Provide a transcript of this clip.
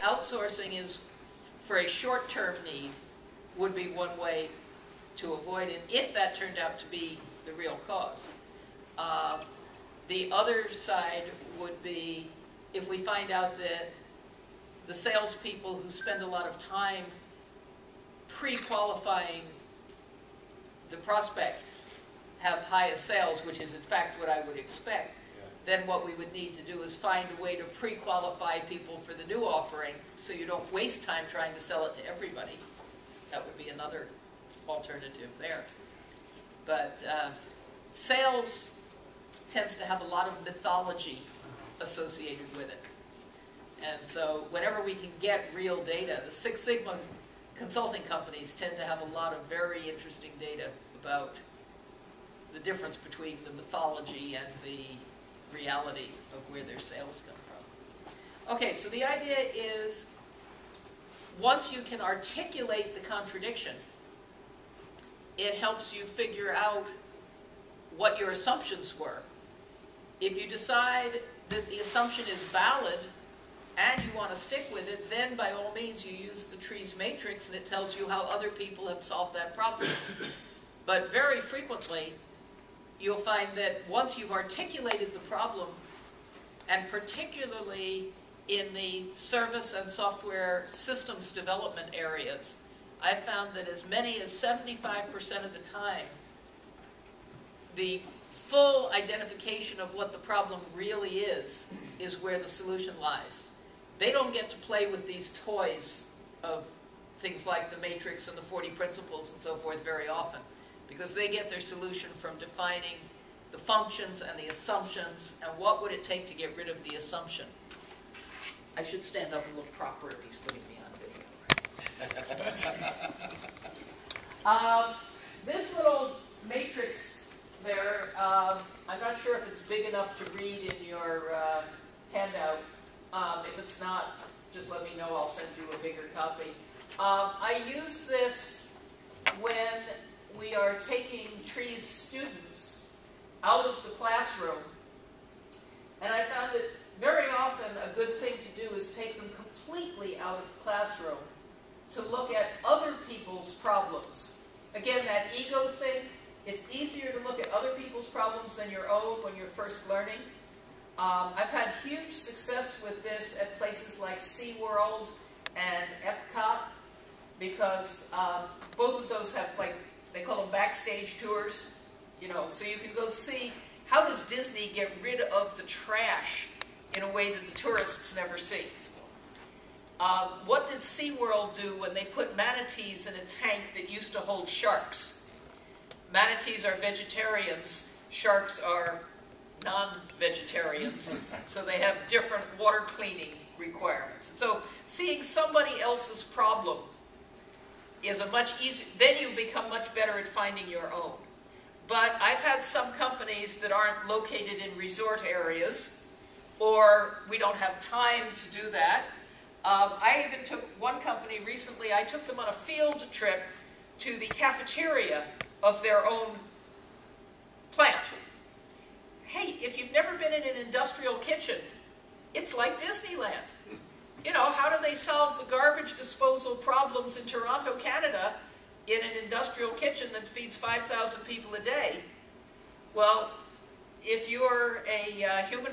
outsourcing is for a short-term need would be one way to avoid it, if that turned out to be the real cause. The other side would be if we find out that the salespeople who spend a lot of time pre-qualifying the prospect have highest sales, which is in fact what I would expect, then what we would need to do is find a way to pre-qualify people for the new offering so you don't waste time trying to sell it to everybody. That would be another alternative there. But sales tends to have a lot of mythology associated with it. And so whenever we can get real data, the Six Sigma consulting companies tend to have a lot of very interesting data about the difference between the mythology and the reality of where their sales come from. Okay, so the idea is once you can articulate the contradiction, it helps you figure out what your assumptions were. If you decide that the assumption is valid and you want to stick with it, then by all means you use the trees matrix and it tells you how other people have solved that problem. But very frequently you'll find that once you've articulated the problem, and particularly in the service and software systems development areas, I've found that as many as 75% of the time, the full identification of what the problem really is where the solution lies. They don't get to play with these toys of things like the matrix and the 40 principles and so forth very often, because they get their solution from defining the functions and the assumptions and what would it take to get rid of the assumption. I should stand up and look proper if he's putting me on video. This little matrix there, I'm not sure if it's big enough to read in your handout. If it's not, just let me know, I'll send you a bigger copy. I use this when we are taking TREE's students out of the classroom, and I found that very often a good thing to do is take them completely out of the classroom to look at other people's problems. Again, that ego thing, it's easier to look at other people's problems than your own when you're first learning. I've had huge success with this at places like SeaWorld and Epcot, because both of those have, like, they call them backstage tours, you know, so you can go see how does Disney get rid of the trash in a way that the tourists never see. What did SeaWorld do when they put manatees in a tank that used to hold sharks? Manatees are vegetarians, sharks are non-vegetarians, so they have different water cleaning requirements. So seeing somebody else's problem is a much easier, then you become much better at finding your own. But I've had some companies that aren't located in resort areas, or we don't have time to do that. I even took one company recently, I took them on a field trip to the cafeteria of their own plant. Hey, if you've never been in an industrial kitchen, it's like Disneyland. You know, how do they solve the garbage disposal problems in Toronto, Canada, in an industrial kitchen that feeds 5,000 people a day? Well, if you're a human